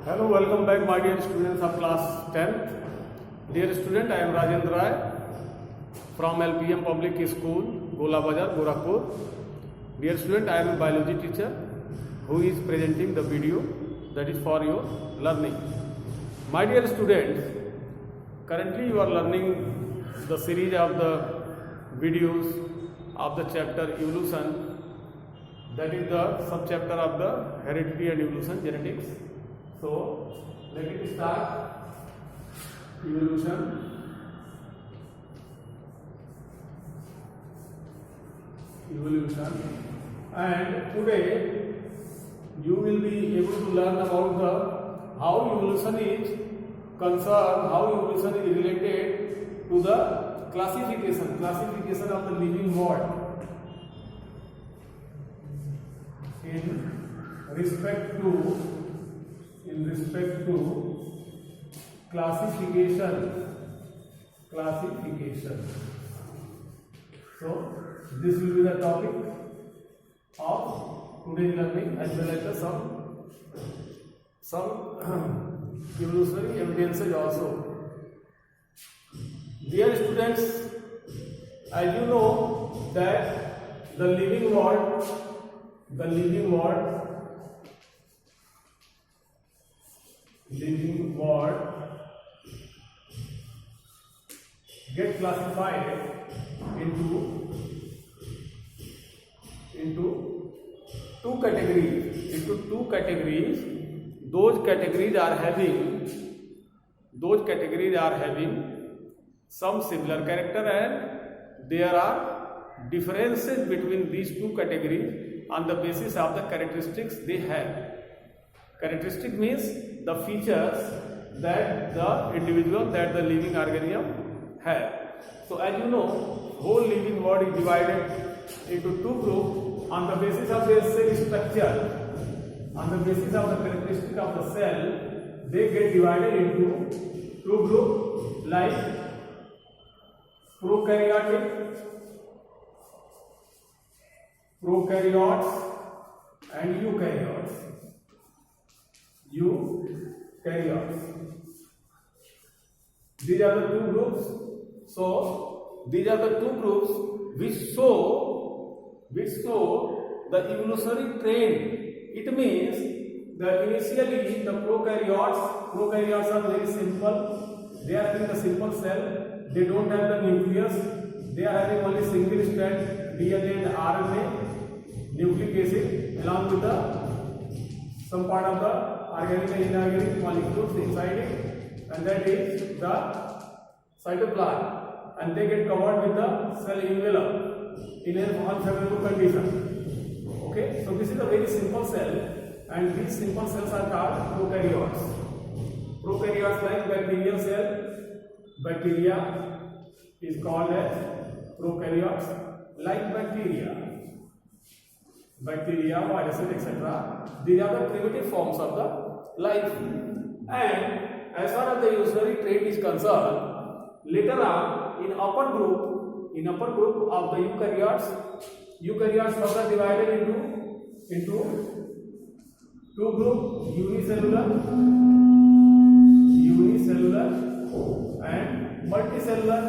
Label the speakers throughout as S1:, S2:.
S1: Hello, welcome back my dear students of class 10th. Dear student, I am Rajendra Rai from LPM Public School, Gola Bazar, Gorakhpur. Dear student, I am a biology teacher who is presenting the video that is for your learning. My dear students, currently you are learning the series of the videos of the chapter evolution, that is the subchapter of the heredity and evolution genetics. So let it start. Evolution, and today you will be able to learn about the how evolution is concerned, how evolution is related to the classification of the living world in respect to classification. So this will be the topic of today's learning, as well as some evolutionary evidences also. Dear students, as you know that the living world get classified into two categories. Those categories are having some similar character, and there are differences between these two categories on the basis of the characteristics they have. Characteristic means the features that the living organism have. So as you know, whole living world is divided into two groups on the basis of their cell structure. On the basis of the characteristic of the cell, they get divided into two groups like prokaryotes and eukaryotes. These are the two groups. So these are the two groups which show the evolutionary trend. It means that initially the prokaryotes are very simple. They are having a simple cell. They don't have the nucleus. They are having only single strand DNA and RNA, nucleic acid, along with some part of the organic and inorganic molecules inside it, and that is the cytoplasm, and they get covered with the cell envelope in an unfavorable condition. Okay, so this is a very simple cell, and these simple cells are called prokaryotes. Prokaryotes like bacterial cell. Bacteria is called as prokaryotes, like bacteria, viruses, etc. These are the primitive forms of the life. And as far as the evolutionary trait is concerned, later on in upper group of the eukaryotes further divided into two groups: unicellular and multicellular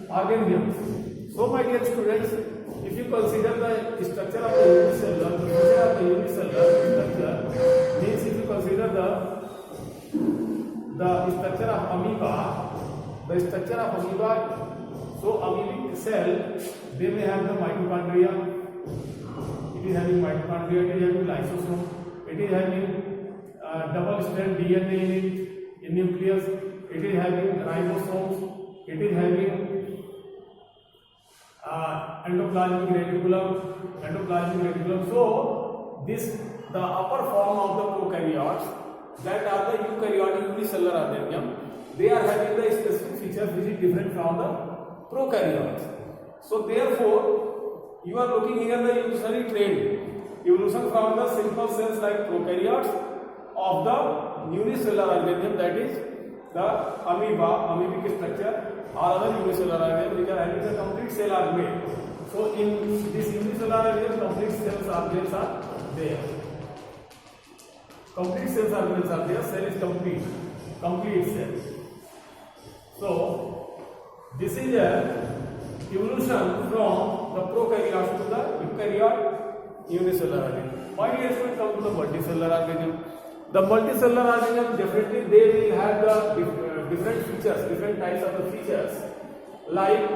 S1: organisms. So my dear students, if you consider the structure of the unicellular structure, means if you consider the structure of amoeba, so amoebic cell, they may have the mitochondria. It is having mitochondria, it is having lysosome, it is having double strand DNA in it, in nucleus, it is having ribosomes, it is having endoplasmic reticulum. So the upper form of the prokaryotes, that are the eukaryotic unicellular organism, they are having the specific features which is different from the prokaryotes. So therefore, you are looking here the evolutionary trend, evolution from the simple cells like prokaryotes of the unicellular organism, that is the amoeba, amoebic structure, or other unicellular organisms which are having the complete cell are made. So in this unicellular organism, complete cells organelles are there. Complete cells organelles are there. Cell is complete cell. So this is a evolution from the prokaryotes to the eukaryote unicellular organism. Why we have come to the multicellular organism? The multicellular organism definitely they will have the different features, different types of the features, like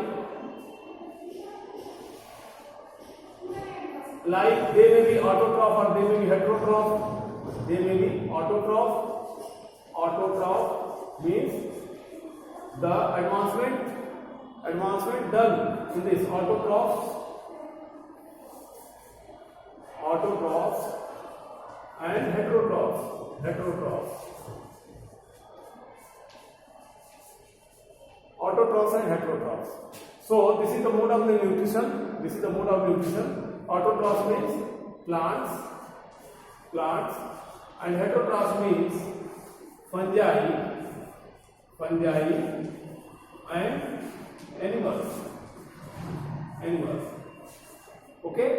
S1: they may be autotroph or they may be heterotroph. They may be autotroph. Autotroph means the advancement done in this autotrophs and heterotrophs. Autotrophs and heterotrophs. So this is the mode of the nutrition. Autotrophs means plants, and heterotrophs means fungi and animals. Okay,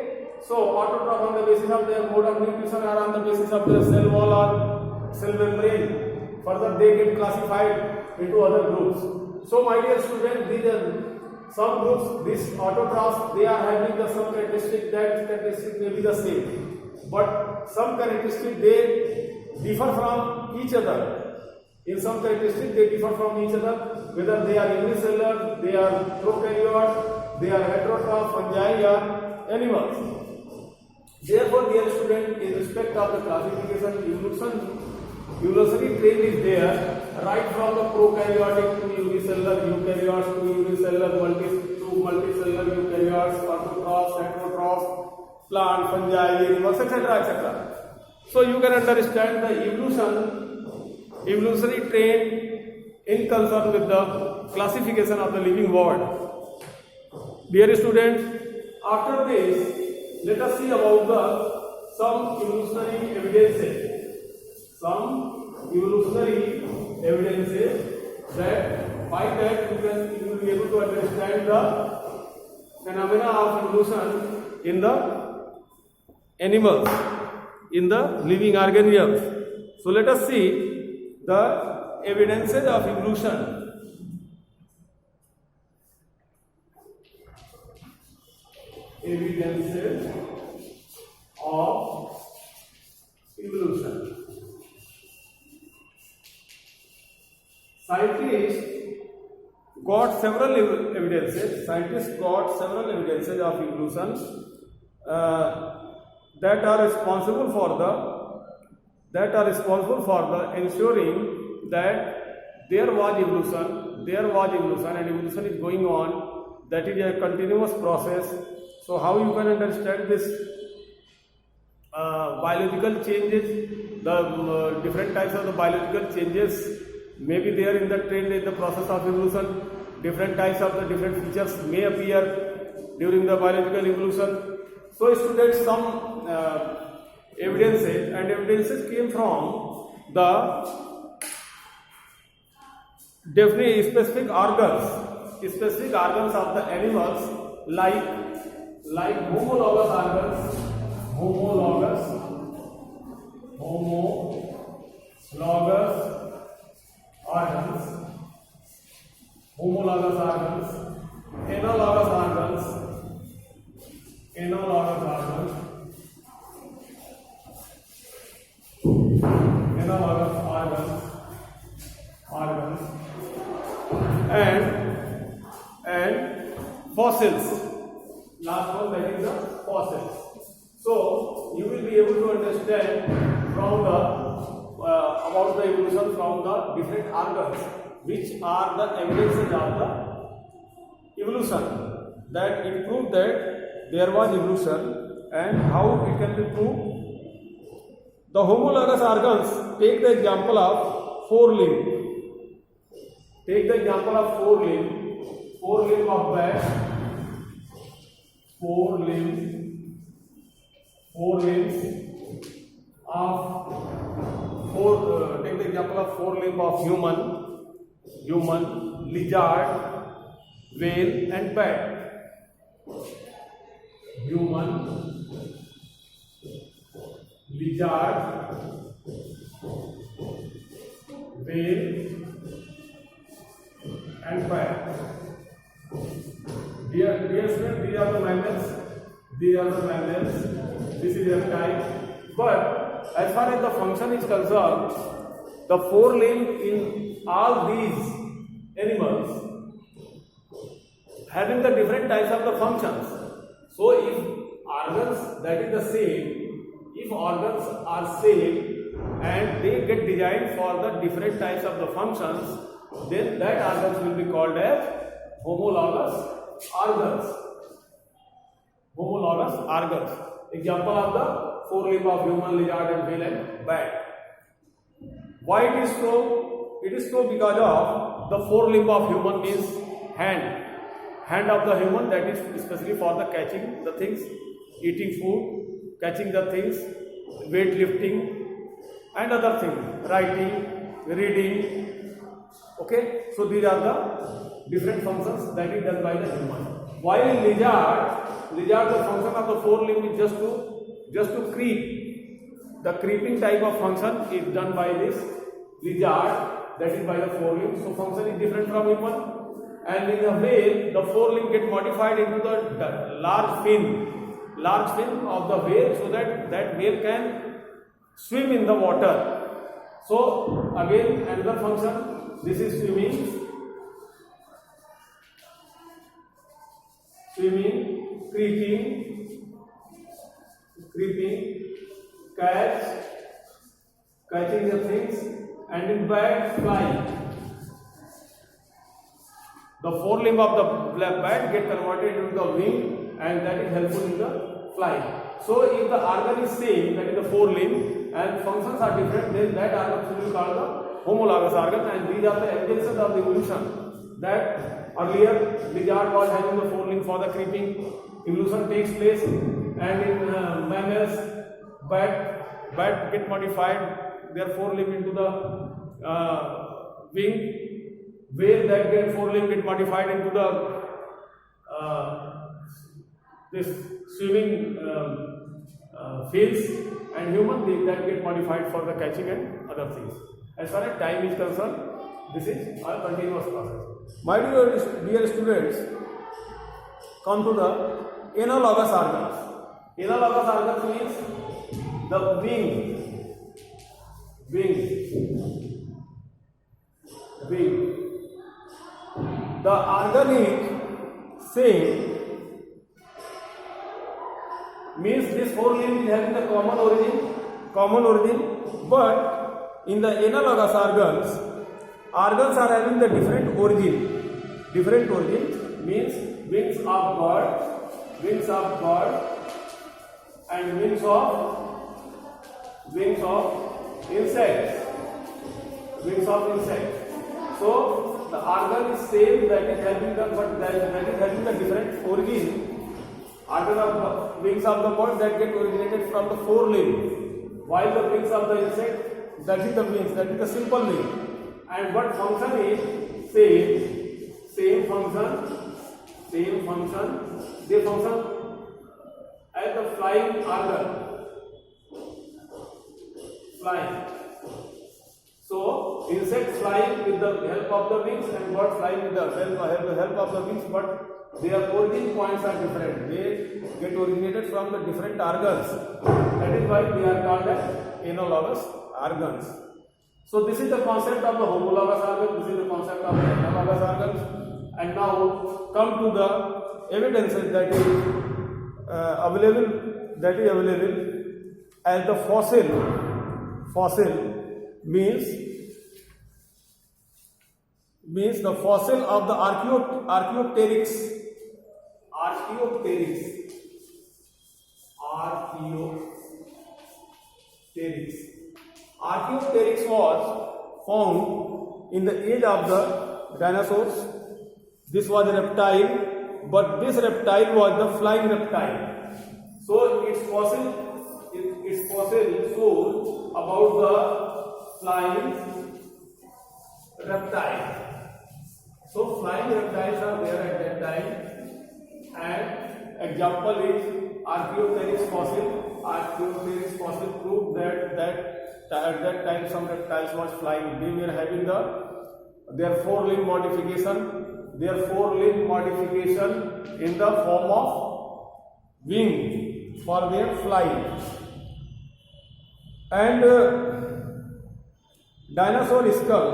S1: so autotroph on the basis of their mode of nutrition or on the basis of their cell wall or cell membrane. Further, they get classified into other groups. So, my dear students, these are some groups. These autotrophs, they are having the some characteristic. That characteristic may be the same, but some characteristic they differ from each other. In some characteristics, they differ from each other. Whether they are unicellular, they are prokaryote, they are heterotroph, fungi, or animals. Therefore, dear student, in respect of the classification, evolutionary trend is there right from the prokaryotic to unicellular eukaryotes to unicellular multicellular eukaryotes, autotrophs, heterotrophs, plant, fungi, animals, etc. So you can understand the evolutionary trend in concern with the classification of the living world. Dear students, after this, let us see about some evolutionary evidences. That by that you will be able to understand the phenomena of evolution in the animals, in the living organisms. So let us see the evidences of evolution. Evidences of evolution. Scientists got several evidences of evolution that are responsible for the ensuring that there was evolution, and evolution is going on. That is a continuous process. So how you can understand this biological changes, the different types of the biological changes may be there in the trend in the process of evolution. Different types of the different features may appear during the biological evolution. So students, some evidences came from the definitely specific organs of the animals, like homologous organs, homologous organs, analogous organs, and fossils. Last one, that is the fossils. So you will be able to understand from the about the evolution from the different organs, which are the evidences of the evolution, that it proved that there was evolution. And how it can be proved? The homologous organs, take the example of forelimb. Take the example of forelimb of bat, take the example of forelimb of human, lizard, whale, and bat. human, lizard, whale, and bat. Dear students, these are the mammals. These are the mammals. This is reptile. But as far as the function is concerned, the forelimb in all these animals having the different types of the functions. So if organs that is the same, if organs are same and they get designed for the different types of the functions, then that organs will be called as homologous organs. Homologous organs. Example of the forelimb of human, lizard, and whale and bat. Why it is so? It is so because of the forelimb of human means hand. Hand of the human, that is especially for the catching the things, eating food, catching the things, weightlifting and other things, writing, reading. Okay, so these are the different functions that is done by the human. While lizard, the function of the forelimb is just to creep. The creeping type of function is done by this lizard, that is by the forelimb. So function is different from human. And in the whale, the forelimb get modified into the large fin of the whale, so that whale can swim in the water. So again another function, this is swimming, creeping, catching the things, and in bat, flying. The forelimb of the bat get converted into the wing, and that is helpful in the flying. So if the organ is same, that is the forelimb, and functions are different, then that organ will be called the homologous organ. And these are the evidences of the evolution, that earlier lizard was having the forelimb for the creeping, evolution takes place, and in mammals, bat get modified their forelimb into the wing. Whale, that get forelimb get modified into the this swimming fins, and human that get modified for the catching and other things. As far as time is concerned, this is a continuous process. My dear students, come to the analogous organs. Analogous organs means the wing. The organ is same, means this forelimb is having the common origin, but in the analogous organs are having the different origin, means wings of bird, and wings of insects. So the organ is same, that is having the different origin. Organ of wings of the bird that get originated from the forelimb, while the wings of the insect, that is the wings, that is the simple wing. And what function is same function. They function as the flying organ. So insects fly with the help of the wings, and birds fly with the help of the wings, but their origin points are different. They get originated from the different organs. That is why they are called as analogous organs. So this is the concept of the homologous organ. This is the concept of the analogous organs. And now come to the evidences that is available as the fossil. Means the fossil of the Archaeopteryx. Archaeopteryx was found in the age of the dinosaurs. This was a reptile, but this reptile was the flying reptile. So its fossil shows about the flying reptile. So flying reptiles are there at that time, and example is Archaeopteryx fossil. Archaeopteryx fossil prove that at that time some reptiles was flying. They were having their four-limb modification. Their four-limb modification in the form of wing for their flying. And dinosaur skull,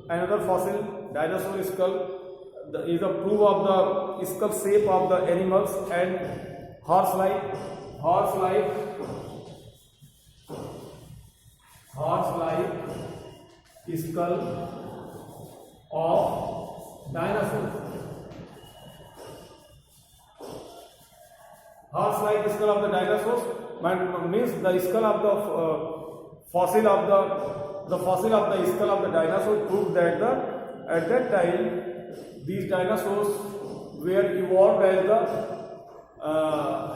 S1: another fossil. Dinosaur skull is a proof of the skull shape of the animals, and horse-like skull of dinosaurs. Horse-like skull of the dinosaurs means the skull of the fossil of the fossil of the skull of the dinosaur proved that at that time these dinosaurs were evolved as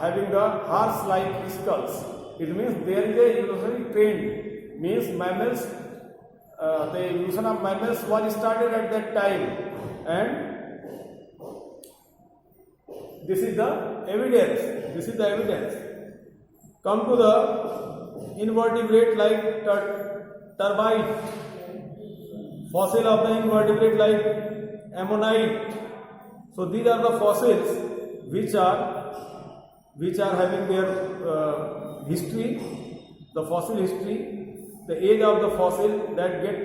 S1: having the horse-like skulls. It means there is a evolutionary trend, means mammals. The evolution of mammals was started at that time, and this is the evidence. Come to the invertebrate like turbite, fossil of the invertebrate like ammonite. So these are the fossils which are having their history, the fossil history. The age of the fossil that is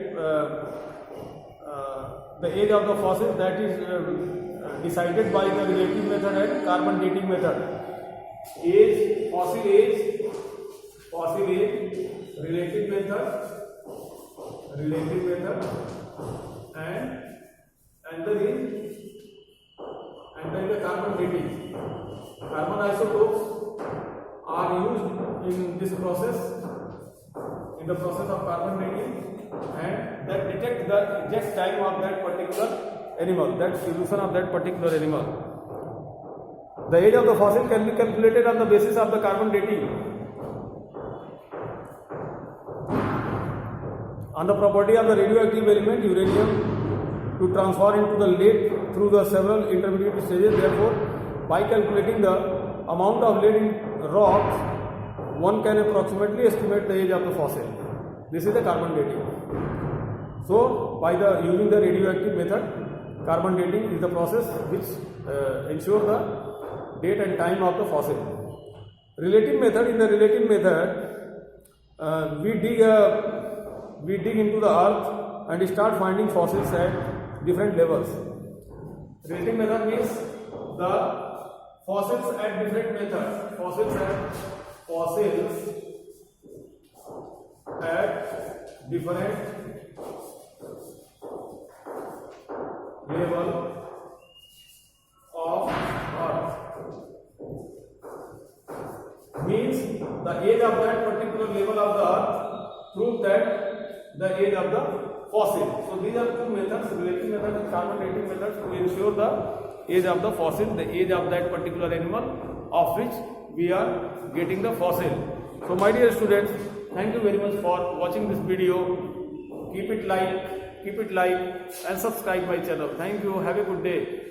S1: decided by the relative method and carbon dating method. Fossil age, relative method, and the carbon dating. Carbon isotopes are used in this process. In the process of carbon dating, and that detect the exact time of that particular animal, that evolution of that particular animal. The age of the fossil can be calculated on the basis of the carbon dating. On the property of the radioactive element uranium to transfer into the lead through the several intermediate stages. Therefore, by calculating the amount of lead in rocks, one can approximately estimate the age of the fossil. This is the carbon dating. So, by using the radioactive method, carbon dating is the process which ensures the date and time of the fossil. Relative method. In the relative method, we dig into the earth and start finding fossils at different levels. Relative method means the fossils at different methods. Fossils at different level of earth means the age of that particular level of the earth proves that the age of the fossil. So these are two methods, relative method and carbon dating method, to ensure the age of the fossil, the age of that particular animal of which we are getting the fossil. So my dear students, thank you very much for watching this video. Keep it like and subscribe my channel. Thank you. Have a good day.